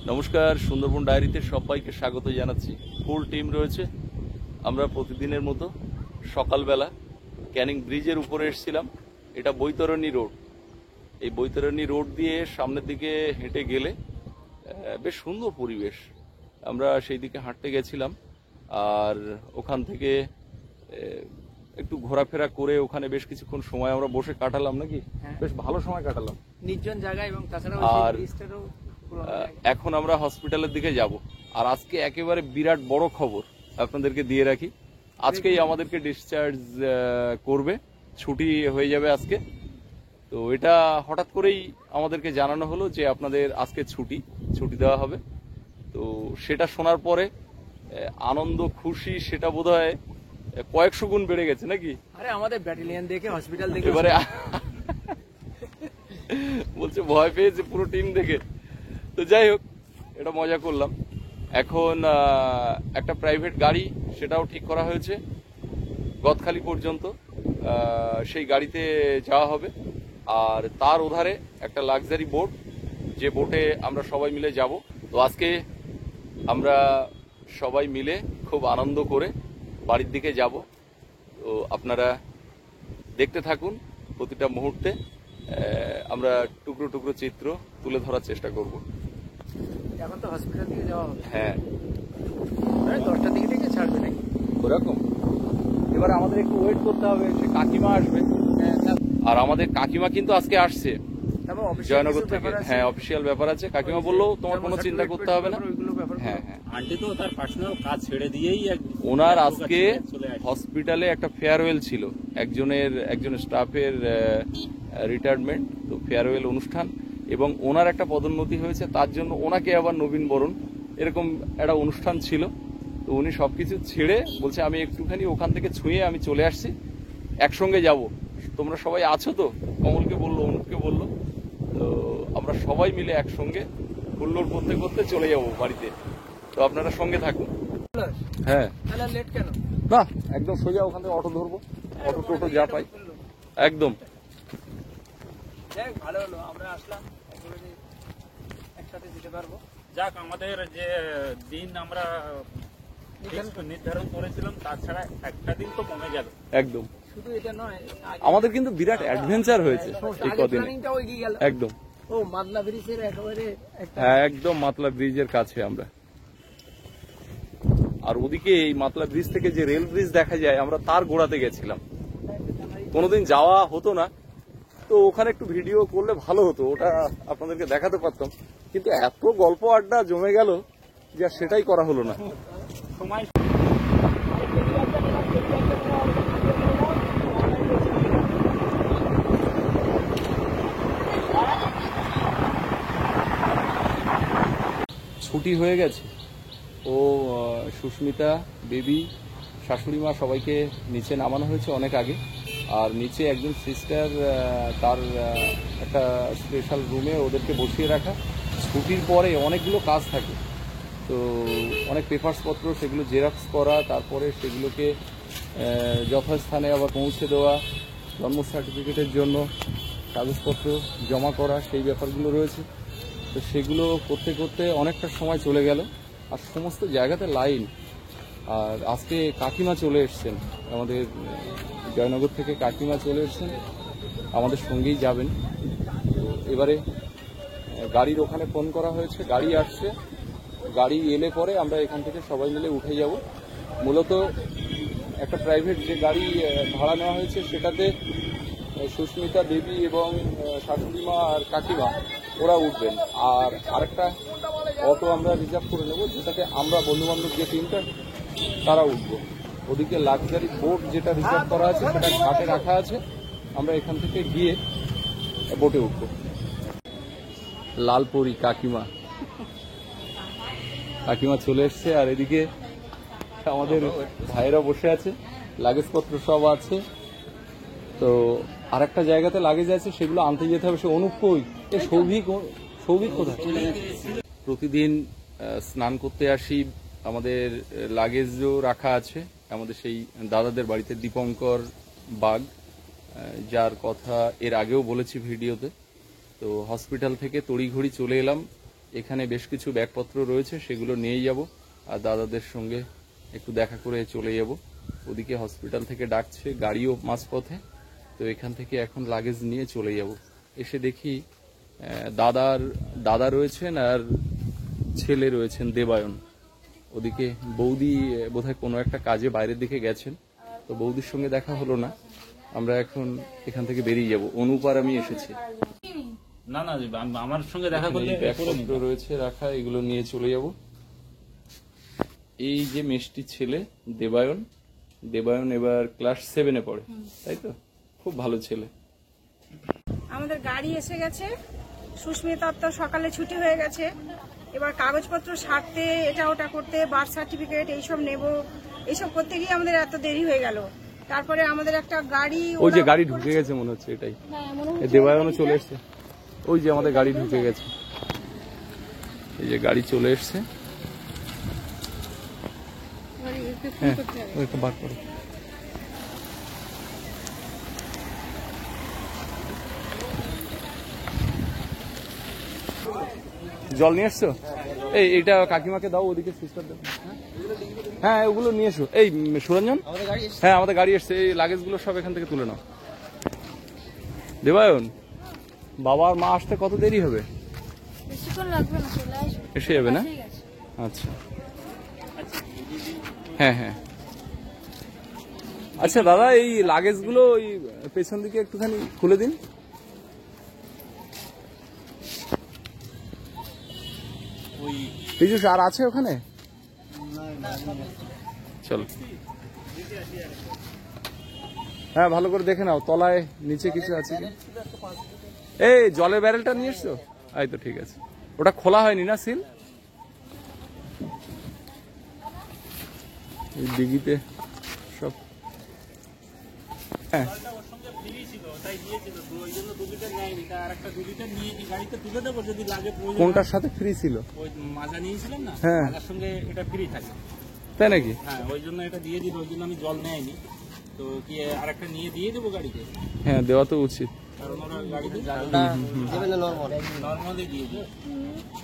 নমস্কার, সুন্দরবন ডায়েরিতে সবাইকে স্বাগত জানাচ্ছি। ফুল টিম রয়েছে। আমরা প্রতিদিনের মতো সকালবেলা ক্যানিং ব্রিজের উপরে এসেছিলাম। এটা বৈতরণী রোড। এই বৈতরণী রোড দিয়ে সামনের দিকে হেঁটে গেলে বেশ সুন্দর পরিবেশ। আমরা সেই দিকে হাঁটতে গেছিলাম, আর ওখান থেকে একটু ঘোরাফেরা করে ওখানে বেশ কিছুক্ষণ সময় আমরা বসে কাটালাম, নাকি বেশ ভালো সময় কাটালাম নির্জন জায়গা। এবং তাছাড়াও আর এখন আমরা হসপিটালের দিকে যাব। আর আজকে একেবারে বিরাট বড় খবর আপনাদেরকে দিয়ে রাখি। আজকেই আমাদেরকে ডিসচার্জ করবে, ছুটি হয়ে যাবে আজকে। তো এটা হঠাৎ করেই আমাদেরকে জানানো হলো যে আপনাদের আজকে ছুটি দেওয়া হবে। তো সেটা শোনার পরে আনন্দ খুশি সেটা বোধহয় কয়েকশো গুণ বেড়ে গেছে, নাকি? আরে আমাদের ব্যাটালিয়ন দেখে, হসপিটাল দেখে এবারে বলছে ভয় পেয়েছে পুরো টিম দেখে। তো যাই হোক, এটা মজা করলাম। এখন একটা প্রাইভেট গাড়ি সেটাও ঠিক করা হয়েছে গদখালি পর্যন্ত, সেই গাড়িতে যাওয়া হবে। আর তার ওধারে একটা লাক্সারি বোট, যে বোটে আমরা সবাই মিলে যাব। তো আজকে আমরা সবাই মিলে খুব আনন্দ করে বাড়ির দিকে যাব। তো আপনারা দেখতে থাকুন, প্রতিটা মুহূর্তে আমরা টুকরো টুকরো চিত্র তুলে ধরার চেষ্টা করব। এখন তো হসপিটাল থেকে যাওয়া হবে। হ্যাঁ, 10টার দিকে থেকে ছাড়বে নাকি ওরকম। এবার আমাদের একটু ওয়েট করতে হবে, সে কাকিমা আসবে। আর আমাদের কাকিমা কিন্তু আজকে আসছে জয়নগর থেকে। হ্যাঁ, অফিসিয়াল ব্যাপার আছে। কাকিমা বললো তোমার কোনো চিন্তা করতে হবে না। হ্যাঁ হ্যাঁ, আন্টি তো তার পার্সোনাল কাজ ছেড়ে দিয়েই ওনার আজকে হসপিটালে একটা ফেয়ারওয়েল ছিল, একজন স্টাফের রিটায়ারমেন্ট, তো ফেয়ারওয়েল অনুষ্ঠান, এবং ওনার একটা পদোন্নতি হয়েছে, তার জন্য ওনাকে আবার নবীন বরণ, এরকম একটা অনুষ্ঠান ছিল। তো উনি সবকিছু ছেড়ে বলছে আমি একটুখানি ওখান থেকে ছুঁয়ে আমি চলে আসছি, একসঙ্গে যাব। তোমরা সবাই আছো তো? কমলকে বললো, অনুপকে বললো। তো আমরা সবাই মিলে একসঙ্গে হুল্লোড় করতে করতে চলে যাব বাড়িতে। তো আপনারা সঙ্গে থাকুন। হ্যাঁ, লেট কেন? না, একদম সোজা ওখান থেকে অটো ধরবো, অটো টোটো যা পাই একদম। যাক, ভালো হলো আমরা আসলাম, একসাথে যেতে পারবো। যাক, আমাদের যে দিন আমরা নির্ধারণ করেছিলাম তাছাড়া একটা দিন তো কমে গেল। একদম, শুধু এটা নয়, আমাদের কিন্তু বিরাট অ্যাডভেঞ্চার হয়েছে এই কদিনে। একদম, ও মাতলা ব্রিজের একেবারে একদম মাতলা ব্রিজের কাছে আমরা। আর ওদিকে এই মাতলা ব্রিজ থেকে যে রেল ব্রিজ দেখা যায়, আমরা তার গোড়াতে গেছিলাম। কোনোদিন যাওয়া হতো না, তো ওখানে একটু ভিডিও করলে ভালো হতো, ওটা আপনাদেরকে দেখাতে পারতাম। কিন্তু এত গল্প আড্ডা জমে গেল যে সেটাই করা হলো না। সময় ছুটি হয়ে গেছে। ও সুস্মিতা, বেবি, শাশুড়ি মা সবাইকে নিচে নামানো হয়েছে অনেক আগে। আর নিচে একজন সিস্টার, তার একটা স্পেশাল রুমে ওদেরকে বসিয়ে রাখা। ছুটির পরে অনেকগুলো কাজ থাকে, তো অনেক পেপারসপত্র, সেগুলো জেরক্স করা, তারপরে সেগুলোকে যথাস্থানে আবার পৌঁছে দেওয়া, জন্ম সার্টিফিকেটের জন্য কাগজপত্র জমা করা, সেই ব্যাপারগুলো রয়েছে। তো সেগুলো করতে করতে অনেকটা সময় চলে গেল, আর সমস্ত জায়গাতে লাইন। আর আজকে কাকিমা চলে এসছেন, আমাদের জয়নগর থেকে কাকিমা চলে এসছেন, আমাদের সঙ্গেই যাবেন। তো এবারে গাড়ির ওখানে ফোন করা হয়েছে, গাড়ি আসছে, গাড়ি এলে পরে আমরা এখান থেকে সবাই মিলে উঠে যাব। মূলত একটা প্রাইভেট যে গাড়ি ভাড়া নেওয়া হয়েছে, সেটাতে সুস্মিতা, দেবী এবং শাশুড়ি মা আর কাকিমা ওরা উঠবেন। আর আরেকটা অটো আমরা রিজার্ভ করে নেব, যেটাতে আমরা বন্ধুবান্ধব যে টিমটা তারা উঠবো। ওদিকে লাক্সারি বোট যেটা রিজার্ভ করা আছে সেটা ঘাটে রাখা আছে, আমরা এখান থেকে গিয়ে বোটে উঠবো। লালপরি কাকিমা চলে এসছে, আর এদিকে আমাদের ভাইয়েরা বসে আছে, লাগেজপত্র সব আছে। তো আর একটা জায়গাতে লাগেজ আছে, সেগুলো আনতে যেতে হবে। সে অনুপ কই? সৌভিক কোথায়? প্রতিদিন স্নান করতে আসি, আমাদের লাগেজও রাখা আছে আমাদের সেই দাদাদের বাড়িতে, দীপঙ্কর বাগ, যার কথা এর আগেও বলেছি ভিডিওতে। তো হসপিটাল থেকে তড়িঘড়ি চলে এলাম এখানে বেশ কিছু ব্যাগপত্র রয়েছে, সেগুলো নিয়ে যাব আর দাদাদের সঙ্গে একটু দেখা করে চলে যাব। ওদিকে হসপিটাল থেকে ডাকছে, গাড়িও মাঝপথে, তো এখান থেকে এখন লাগেজ নিয়ে চলে যাব। এসে দেখি দাদা রয়েছেন আর ছেলে রয়েছেন দেবায়ন। ওদিকে বৌদি বোধহয় কোনো একটা কাজে বাইরের দিকে গেছেন, তো বৌদির সঙ্গে দেখা হলো না। আমরা এখন এখান থেকে বেরিয়ে যাব। অনুপ আর আমি এসেছি। না না, আমার সঙ্গে দেখা করলে ব্যাগপত্র রয়েছে রাখা, এগুলো নিয়ে চলে যাব। এই যে মেষ্টির ছেলে দেবায়ন এবার ক্লাস 7-এ পড়ে, তাই তো? খুব ভালো ছেলে। আমাদের গাড়ি এসে গেছে, সুস্মিতার তো সকালে ছুটি হয়ে গেছে। এবার কাগজপত্র সারতে, এটা ওটা করতে, বার্থ সার্টিফিকেট এইসব নেব, এইসব করতে গিয়ে আমাদের এত দেরি হয়ে গেল। তারপরে আমাদের একটা গাড়ি, ওই যে গাড়ি ঢুকে গেছে মনে হচ্ছে, এটাই দেবায়নও চলে এসছে। ওই যে আমাদের গাড়ি ঢুকে গেছে, এই যে গাড়ি চলে এসছে। হ্যাঁ, ওইটা বার করো। জল নিয়ে এসছো? এইটা কাকিমাকে দাও, ওদিকে সিস্টার দাও। হ্যাঁ, ওগুলো নিয়ে এসো। এই সুরঞ্জন, হ্যাঁ আমাদের গাড়ি এসছে, এই লাগেজগুলো সব এখান থেকে তুলে নাও। দেবায়ন, বাবা আর মা আসতে কত দেরি হবে? বেশিক্ষণ লাগবে না, চলে আসবে। এসে যাবে না? ঠিক আছে। আচ্ছা হ্যাঁ হ্যাঁ। আচ্ছা দাদা, এই লাগেজগুলো ওই পেছন দিকে একটুখানি খুলে দিন। পীযূষ আর আছে ওখানে? চলো, হ্যাঁ ভালো করে দেখে নাও তলায় নিচে কিছু আছে কি। এই জলের ব্যারেলটা নিয়ে এসছো? এই তো ঠিক আছে, ওটা খোলা হয়নি না সিল? এই দিঘিতে সব, হ্যাঁ কোনটার সাথে ফ্রি ছিল? মাজা নিয়েছিলাম না, হ্যাঁ মাজার সঙ্গে এটা ফ্রি থাকে, তাই নাকি? হ্যাঁ ওই জন্য এটা দিয়ে দিল, ওই জন্য আমি জল নেয়নি। তো কি আরেকটা নিয়ে দিয়ে দেবো গাড়িতে? হ্যাঁ দেওয়া তো উচিত, কারণ ওরা গাড়িতে নর্মালি দিয়ে দিই।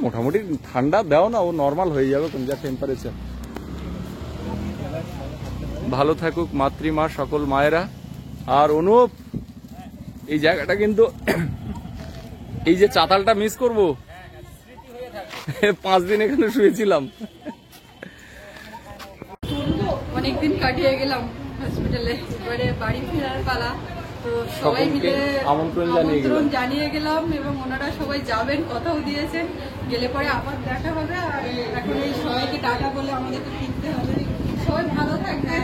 মোটামুটি ঠান্ডা দাও না, ও নর্মাল হয়ে যাবে কোন যা টেম্পারেচার। ভালো থাকুক মাতৃমা, সকল মায়েরা। আর অনুপ, এই জায়গাটা কিন্তু এই যে চাতালটা মিস করবো। 5 দিন এখানে শুয়েছিলাম। অনেকদিন কাটিয়ে গেলাম হসপিটালে, এবারে বাড়ি ফেরার পালা। তো সবাই সকলকে মিলে আমন্ত্রণ জানিয়ে গেলাম এবং ওনারা সবাই যাবেন, কথাও দিয়েছেন। গেলে পরে আবার দেখা হবে। আর এখন এই সবাইকে টাটা বলে আমাদেরকে ফিরতে হবে। সবাই ভালো থাকবে।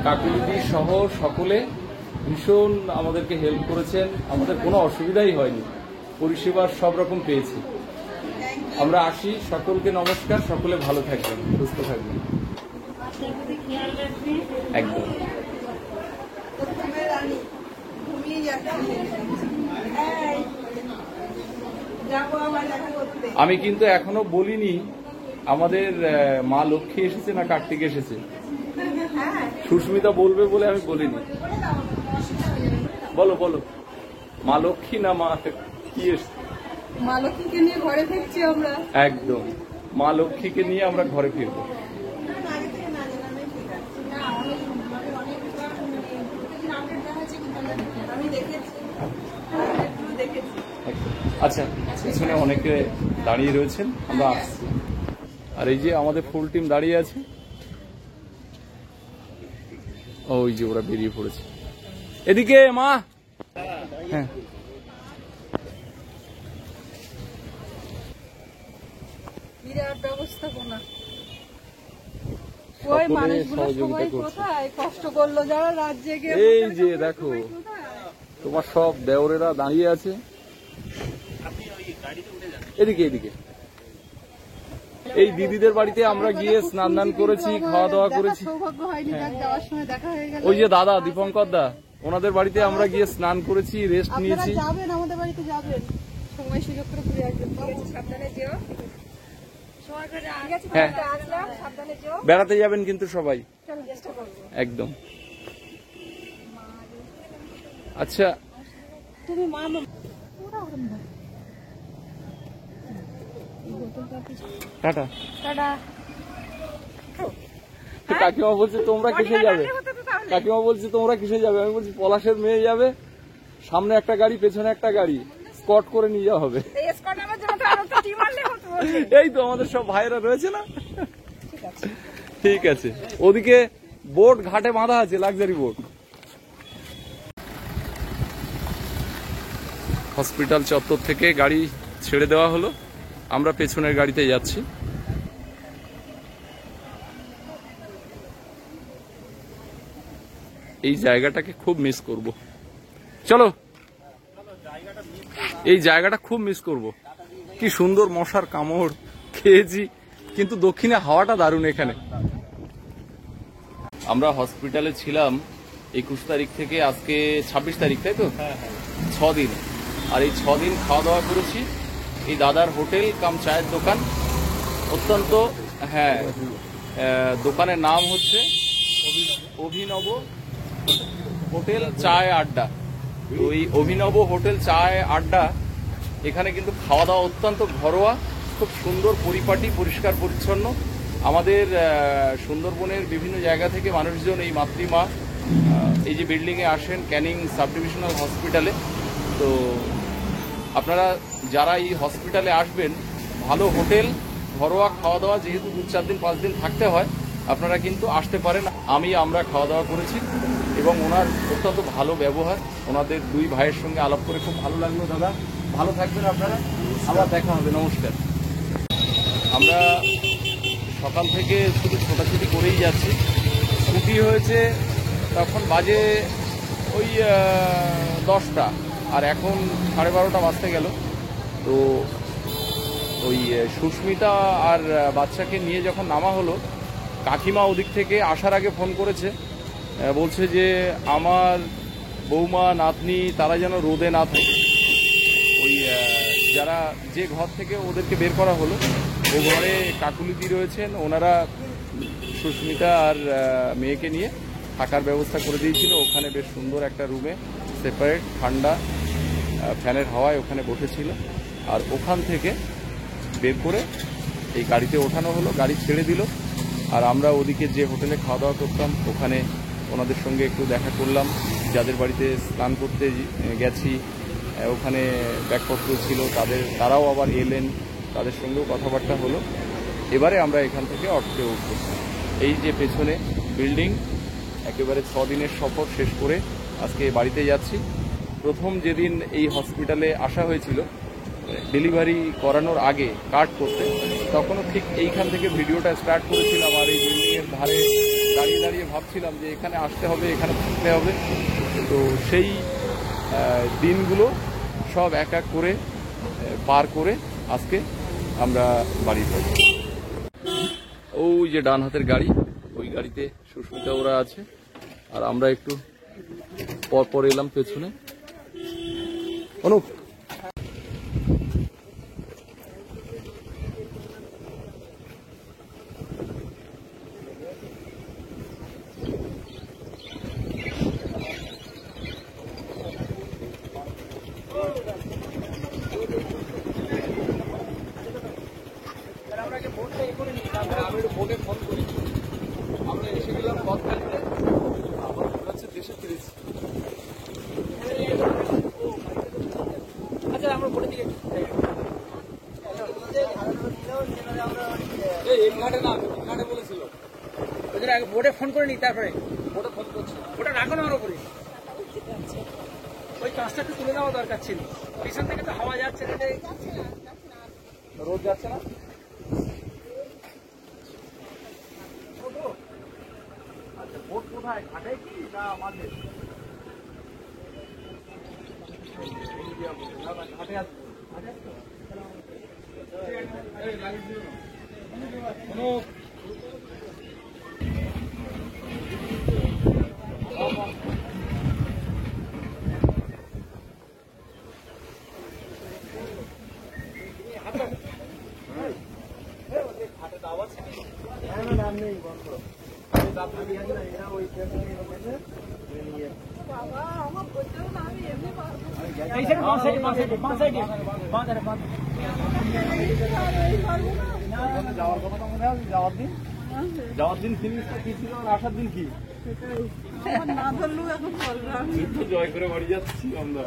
কাকুলিদি সহ সকলে ভীষণ আমাদেরকে হেল্প করেছেন, আমাদের কোনো অসুবিধাই হয়নি, পরিষেবার সব রকম পেয়েছি। আমরা আসি, সকলকে নমস্কার, সকলে ভালো থাকবেন, সুস্থ থাকবেন। একদম। আমি কিন্তু এখনো বলিনি আমাদের মা লক্ষ্মী এসেছে না কার্তিক এসেছে। সুস্মিতা বলবে বলে আমি বলিনি। বলো বলো, মা লক্ষ্মী না মা কি এসছে? মা লক্ষ্মীকে নিয়ে ঘরে ফিরছি আমরা। একদম, মা লক্ষ্মীকে নিয়ে আমরা ঘরে ফিরবো। আচ্ছা, পিছনে অনেকে দাঁড়িয়ে রয়েছেন, আমরা আসছি। আর এই যে আমাদের ফুল টিম দাঁড়িয়ে আছে, ওই যে ওরা বেরিয়ে পড়েছে। এদিকে মা, হ্যাঁ বিরাট ব্যবস্থাপনা। ওই সকলে মানুষগুলো সহযোগিতা সবাই করছে। কোথায় কষ্ট করলো, যারা রাত জেগে এই যে দেখো তোমার সব দেওরেরা দাঁড়িয়ে আছে। এদিকে এদিকে, এই দিদিদের বাড়িতে আমরা গিয়ে স্নান দান করেছি, খাওয়া দাওয়া করেছি। সৌভাগ্য হয়নি, যাওয়ার সময় দেখা হয়ে গেল। ওই যে দাদা দীপঙ্কর দা, ওনাদের বাড়িতে আমরা গিয়ে স্নান করেছি, রেস্ট আপনারা নিয়েছি। যাবেন, আমাদের বাড়িতে যাবেন, সময় সুযোগ করে ঘুরে আসবেন। সাবধানে যেও। হ্যাঁ, বেড়াতে যাবেন কিন্তু সবাই, একদম। আচ্ছা, তুমি মা টাটা। টাটা। কাকিমা বলছে তোমরা কিসে যাবে, কাকিমা বলছে তোমরা কিসে যাবে, আমি বলছি পলাশের মেয়ে যাবে, সামনে একটা গাড়ি পেছনে একটা গাড়ি, স্কট করে নিয়ে যাওয়া হবে। এই তো আমাদের সব ভাইরা রয়েছে না। ঠিক আছে, ওদিকে বোট ঘাটে বাঁধা আছে, লাক্সারি বোট। হসপিটাল চত্বর থেকে গাড়ি ছেড়ে দেওয়া হলো, আমরা পেছনের গাড়িতে যাচ্ছি। এই জায়গাটাকে খুব মিস করব, চলো এই জায়গাটা খুব মিস করব। কি সুন্দর মশার কামড় খেয়েছি, কিন্তু দক্ষিণে হাওয়াটা দারুণ এখানে। আমরা হসপিটালে ছিলাম 21 তারিখ থেকে আজকে 26 তারিখ, তাই তো? 6 দিন। আর এই 6 দিন খাওয়া দাওয়া করেছি এই দাদার হোটেল কাম চায়ের দোকান, অত্যন্ত, হ্যাঁ, দোকানের নাম হচ্ছে অভিনব হোটেল চায় আড্ডা। তো এই অভিনব হোটেল চায় আড্ডা, এখানে কিন্তু খাওয়া দাওয়া অত্যন্ত ঘরোয়া, খুব সুন্দর, পরিপাটি, পরিষ্কার পরিচ্ছন্ন। আমাদের সুন্দরবনের বিভিন্ন জায়গা থেকে মানুষজন এই মাতৃমা এই যে বিল্ডিংয়ে আসেন, ক্যানিং সাব ডিভিশনাল হসপিটালে। তো আপনারা যারা এই হসপিটালে আসবেন, ভালো হোটেল, ঘরোয়া খাওয়া দাওয়া, যেহেতু 2-4 দিন 5 দিন থাকতে হয়, আপনারা কিন্তু আসতে পারেন। আমরা খাওয়া দাওয়া করেছি এবং ওনার অত্যন্ত ভালো ব্যবহার। ওনাদের 2 ভাইয়ের সঙ্গে আলাপ করে খুব ভালো লাগলো। দাদা ভালো থাকবেন আপনারা, আবার দেখা হবে, নমস্কার। আমরা সকাল থেকে শুধু ছোটাছুটি করেই যাচ্ছি। ছুটি হয়েছে তখন বাজে ওই 10টা, আর এখন 12:30 বাজতে গেল। তো ওই সুস্মিতা আর বাচ্চাকে নিয়ে যখন নামা হলো, কাকিমা ওদিক থেকে আসার আগে ফোন করেছে, বলছে যে আমার বৌমা নাতনি তারা যেন রোদে না থাকে। ওই যারা যে ঘর থেকে ওদেরকে বের করা হলো, ও ঘরে কাকুলিদি রয়েছেন, ওনারা সুস্মিতা আর মেয়েকে নিয়ে থাকার ব্যবস্থা করে দিয়েছিল। ওখানে বেশ সুন্দর একটা রুমে সেপারেট, ঠান্ডা, ফ্যানের হাওয়ায় ওখানে বসেছিল। আর ওখান থেকে বের করে এই গাড়িতে ওঠানো হলো, গাড়ি ছেড়ে দিল। আর আমরা ওদিকে যে হোটেলে খাওয়া দাওয়া করতাম, ওখানে ওনাদের সঙ্গে একটু দেখা করলাম। যাদের বাড়িতে স্নান করতে গেছি, ওখানে ব্যাগপত্র ছিল, তারাও আবার এলেন, তাদের সঙ্গেও কথাবার্তা হলো। এবারে আমরা এখান থেকে অটোতে উঠব। এই যে পেছনে বিল্ডিং, একেবারে 6 দিনের সফর শেষ করে আজকে বাড়িতে যাচ্ছি। প্রথম যেদিন এই হসপিটালে আসা হয়েছিল, ডেলিভারি করানোর আগে কার্ড করতে, তখনও ঠিক এইখান থেকে ভিডিওটা স্টার্ট করেছিলাম। আর এই বিল্ডিংয়ের ধারে দাঁড়িয়ে দাঁড়িয়ে ভাবছিলাম যে এখানে আসতে হবে, এখানে থাকতে হবে। তো সেই দিনগুলো সব এক এক করে পার করে আজকে আমরা বাড়ি যাই। ওই যে ডান হাতের গাড়ি, ওই গাড়িতে সুস্মিতা ওরা আছে, আর আমরা একটু পর এলাম পেছনে। অনুপ, বোটে ফোন করি, আমরা এসে গেলাম গদখালিতে, আবার হচ্ছে দেশে ফিরেছি। আচ্ছা, আমরা বোটের দিকে এই ঘাটে না, ঘাটে বলেছিল ওদের আগে বোটে ফোন করে নি, তারপরে বোটে ফোন করছি। ওটা রাখো না আমার উপরে। ওই কাঁচটা একটু তুলে নেওয়া দরকার ছিল, পিছন থেকে তো হাওয়া যাচ্ছে, রোদ যাচ্ছে না। আচ্ছা, বোট কোথায়, ঘাটে কি না মাঝে? ঘাটে আছে। নাম নেই, বন্ধ। এই সাইডে বাঁ সাইডে বাঁ সাইডে বাঁ সাইডে বাঁ ধারে বাঁ যাওয়ার কথা তো মনে আছে, যাওয়ার দিন ফিনিশটা কি ছিল আর আসার দিন কি? না ধরলেও এখন চলবে। একটু জয় করে বাড়ি যাচ্ছি আমরা।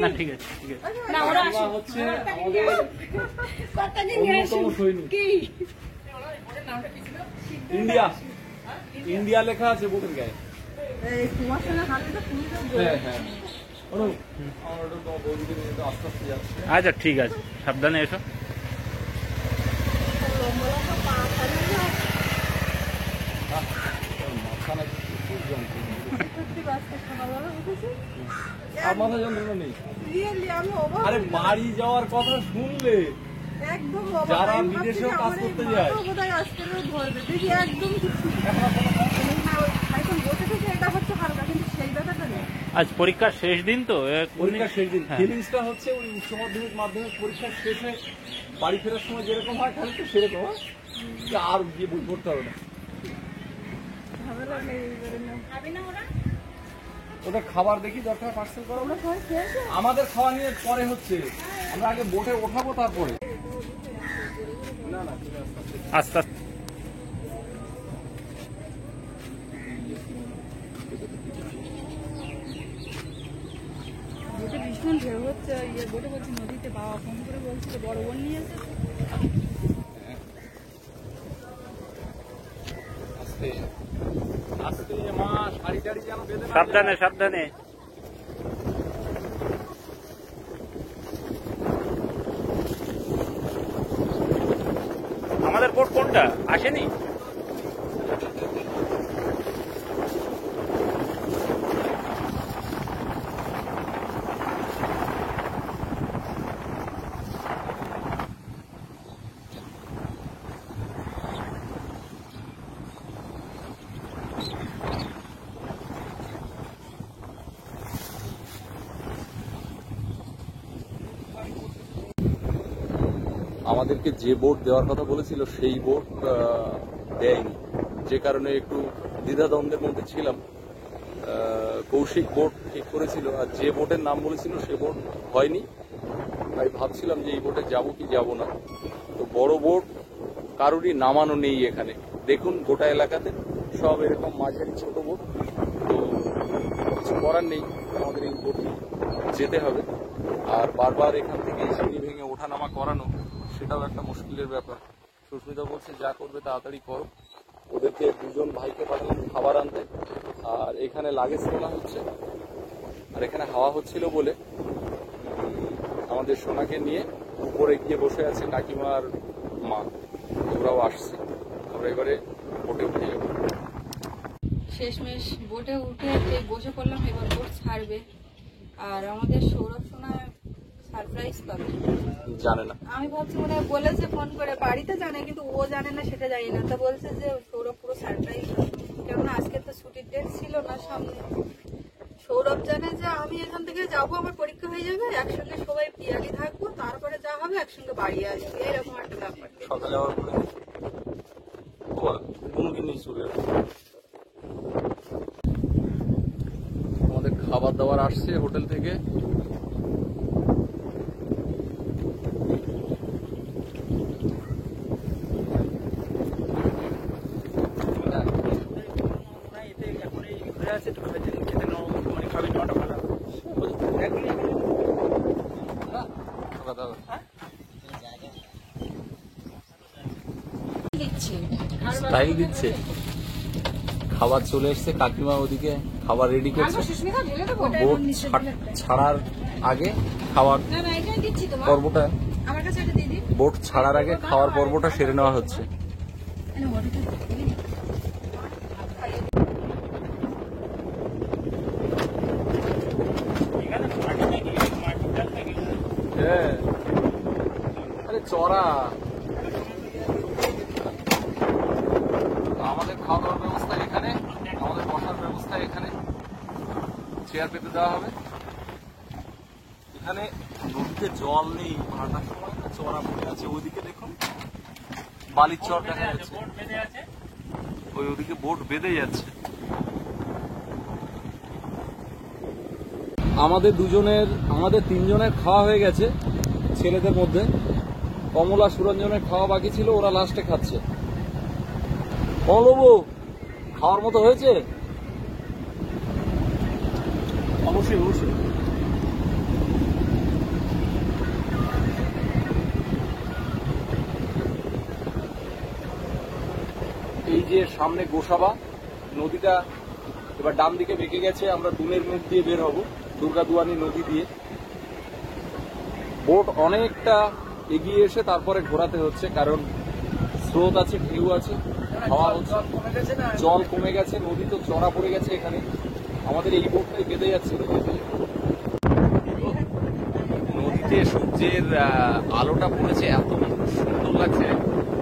না ঠিক আছে ঠিক আছে। কাকিমা হচ্ছে আমাদের অন্যতম সৈনিক। ইন্ডিয়া, ইন্ডিয়া লেখা আছে বোটের গায়ে। তোমার সঙ্গে হাতে তো তুমি হ্যাঁ হ্যাঁ, আমার ওটা তোমার বৌদিকে নিয়ে আস্তে আস্তে যাচ্ছে। আচ্ছা ঠিক আছে, সাবধানে এসো। মাথা নাকি প্রচুর যন্ত্রণা। আর মাথা যন্ত্রণা নেই। রিয়েলি আমি অবাক। আরে বাড়ি যাওয়ার কথা শুনলে একদম অবাক। যারা আমি বিদেশেও ভাবছি কাজ আমার এই করতে যায়। মাথা বোধহয় আজকেও ধরবে। দেখি একদম কিছু এখন বসে থেকে এটা হচ্ছে হালকা, কিন্তু সেই ব্যথাটা নেই। আজ পরীক্ষার শেষ দিন তো, পরীক্ষার শেষ দিন হ্যাঁ। ফিলিংসটা হচ্ছে ওই উচ্চ মাধ্যমিক মাধ্যমিক পরীক্ষার শেষে বাড়ি ফেরার সময় যেরকম হয় খালি তো সেরকম হয়, যে আর গিয়ে বই পড়তে হবে না। ঝামেলা নেই এবারে না। ওদের খাবার দেখি দরকার পার্সেল করো। আমাদের খাওয়া নিয়ে পরে হচ্ছে, আমরা আগে বোটে ওঠাবো তারপরে। না না আস্তে আস্তে। বোটে ভীষণ ঢেউ হচ্ছে, বোটে বলছি নদীতে, বাবা ফোন করে বলছিল বড় বোন নিয়ে এসে। আস্তে আস্তে মা, শাড়ি টাড়ি যেন বেঁধে না যায়। সাবধানে সাবধানে। আমাদের বোট কোনটা আসেনি? আমাদেরকে যে বোট দেওয়ার কথা বলেছিল সেই বোট দেয়নি, যে কারণে একটু দ্বিধাদ্বন্দ্বের মধ্যে ছিলাম। কৌশিক বোট ঠিক করেছিল, আর যে বোটের নাম বলেছিল সে বোট হয়নি। তাই ভাবছিলাম যে এই বোটে যাব কি যাব না। তো বড় বোট কারোরই নামানো নেই এখানে, দেখুন গোটা এলাকাতে সব এরকম মাঝারি ছোট বোট। তো কিছু করার নেই, আমাদের এই বোট যেতে হবে। আর বারবার এখান থেকে সিঁড়ি ভেঙে ওঠানামা করানো, সেটাও একটা মুশকিলের ব্যাপার। সুস্মিতা বলছে যা করবে তাড়াতাড়ি করো। ওদেরকে দুজন ভাইকে পাঠালাম খাবার আনতে, আর এখানে লাগেজ তোলা হচ্ছে। আর এখানে হাওয়া হচ্ছিল বলে আমাদের সোনাকে নিয়ে উপরে গিয়ে বসে আছে কাকিমার মা, ওরাও আসছে। আমরা এবারে বোটে উঠে যাবো। শেষমেশ বোটে উঠে বসে পড়লাম, এবার বোট ছাড়বে। আর আমাদের সৌরভ সোনা সারপ্রাইজ পাবে, জানে না। আমি ভাবছি মনে হয় বলেছে ফোন করে, বাড়িতে জানে কিন্তু ও জানে না, সেটা জানি না। তো বলছে যে সৌরভ পুরো সারপ্রাইজ, কেননা আজকে তো ছুটির ডেট ছিল না সামনে। সৌরভ জানে যে আমি এখান থেকে যাবো, আমার পরীক্ষা হয়ে যাবে, একসঙ্গে সবাই পিয়ালি থাকবো, তারপরে যা হবে একসঙ্গে বাড়ি আসবো, এরকম একটা ব্যাপার। সকালে আবার নিয়ে চলে আসবে। আমাদের খাবার দাবার আসছে হোটেল থেকে। স্টাইল দিচ্ছে, খাবার চলে এসছে, কাকিমা ওদিকে খাবার রেডি করছে। বোট ছাড়ার আগে খাওয়ার পর্বটা, বোট ছাড়ার আগে খাওয়ার পর্বটা সেরে নেওয়া হচ্ছে। হ্যাঁ, আরে চড়া। আমাদের খাওয়া দাওয়ার ব্যবস্থা এখানে, আমাদের বসার ব্যবস্থা এখানে, চেয়ার পেতে দেওয়া হবে। এখানে নদীতে জল নেই, ভাটার সময় চড়া পড়ে আছে। ওইদিকে দেখুন বালির চর দেখা যাচ্ছে। ওদিকে বোট বেঁধে যাচ্ছে। আমাদের তিনজনের খাওয়া হয়ে গেছে ছেলেদের মধ্যে। কমলা সুরঞ্জনের খাওয়া বাকি ছিল, ওরা লাস্টে খাচ্ছে। বলবো খাওয়ার মতো হয়েছে? অবশ্যই অবশ্যই। এই যে সামনে গোসাবা নদীটা এবার ডান দিকে বেঁকে গেছে, আমরা ডুনের মুখ দিয়ে বের হব দুর্গাদুয়ানি নদী দিয়ে। বোট অনেকটা এগিয়ে এসে তারপরে ঘোরাতে হচ্ছে, কারণ স্রোত আছে, ঢেউ আছে, হাওয়া হচ্ছে, জল কমে গেছে, নদী তো চড়া পড়ে গেছে। এখানে আমাদের এই বোটটাই বেঁধে যাচ্ছিল। নদীতে সূর্যের আলোটা পড়েছে, এত সুন্দর লাগছে।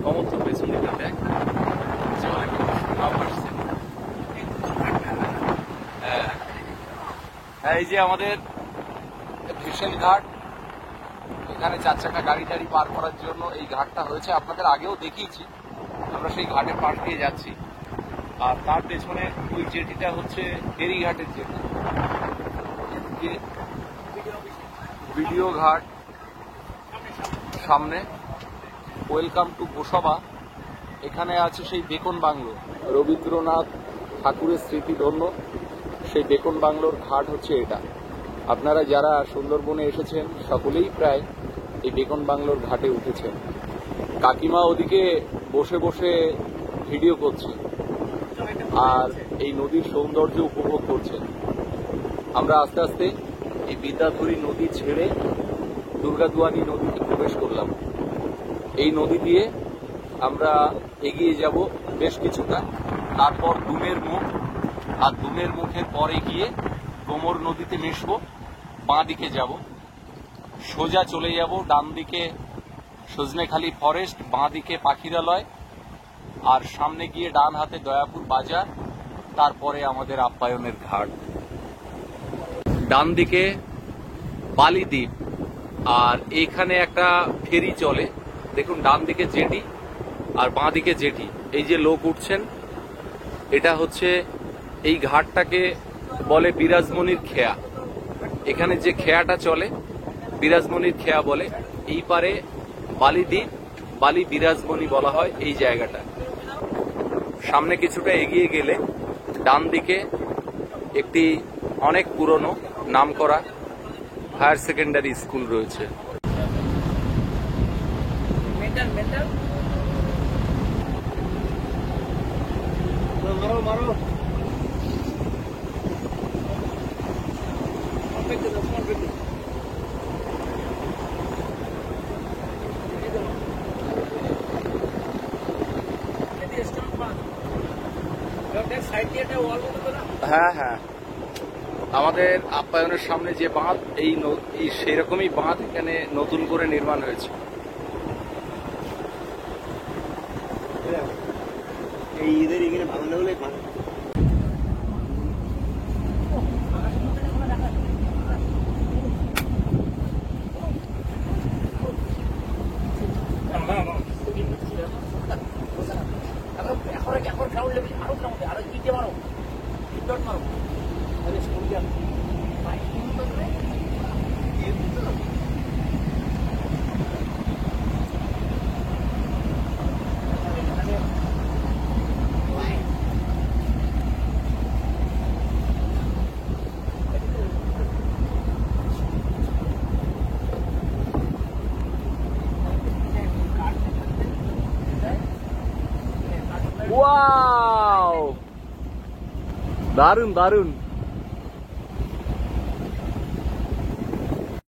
কমল তো পেছন দিকে দেখ, জলে ভাব আসছে। এই যে আমাদের ভেসেল ঘাট, এখানে 4 চাকা গাড়ি টাড়ি পার করার জন্য এই ঘাটটা হয়েছে। আপনাদের আগেও দেখিয়েছি, আমরা সেই ঘাটের পাশ দিয়ে যাচ্ছি। আর তার পেছনে ওই জেটিটা হচ্ছে ফেরিঘাটের জেটি। ভিডিও ঘাট সামনে। Welcome to Gosaba. এখানে আছে সেই বেকন বাংলো, রবীন্দ্রনাথ ঠাকুরের স্মৃতিধন্য সেই বেকন বাংলোর ঘাট হচ্ছে এটা। আপনারা যারা সুন্দরবনে এসেছেন সকলেই প্রায় এই বেকন বাংলোর ঘাটে উঠেছেন। কাকিমা ওদিকে বসে বসে ভিডিও করছে আর এই নদীর সৌন্দর্য উপভোগ করছে। আমরা আস্তে আস্তে এই বিদ্যাধরী নদী ছেড়ে দুর্গাদুয়ানি নদীতে প্রবেশ করলাম। এই নদী দিয়ে আমরা এগিয়ে যাব বেশ কিছুটা, তারপর ডুমের মুখ, আর ডুমের মুখের পরে গিয়ে গোমর নদীতে মিশবো। বাঁ দিকে যাব, সোজা চলে যাব ডান দিকে সজনেখালি ফরেস্ট, বাঁ দিকে পাখিরালয়, আর সামনে গিয়ে ডান হাতে দয়াপুর বাজার, তারপরে আমাদের আপ্যায়নের ঘাট। ডান দিকে বালিদ্বীপ, আর এইখানে একটা ফেরি চলে। দেখুন ডান দিকে জেটি আর বাঁ দিকে জেটি। এই যে লোক উঠছেন, এটা হচ্ছে এই ঘাটটাকে বলে বিরাজমণির খেয়া। এখানে যে খেয়াটা চলে বিরাজমণির খেয়া বলে। এই পারে বালিদ্বীপ, বালি বিরাজমণি বলা হয় এই জায়গাটা। সামনে কিছুটা এগিয়ে গেলে ডান দিকে একটি অনেক পুরনো নামকরা হায়ার সেকেন্ডারি স্কুল রয়েছে। হ্যাঁ হ্যাঁ, আমাদের আপ্যায়নের সামনে যে বাঁধ, এই সেরকমই বাঁধ এখানে নতুন করে নির্মাণ হয়েছে। এই ঈদের এখানে ভালো লাগলে ওয়াও, দারুন দারুন।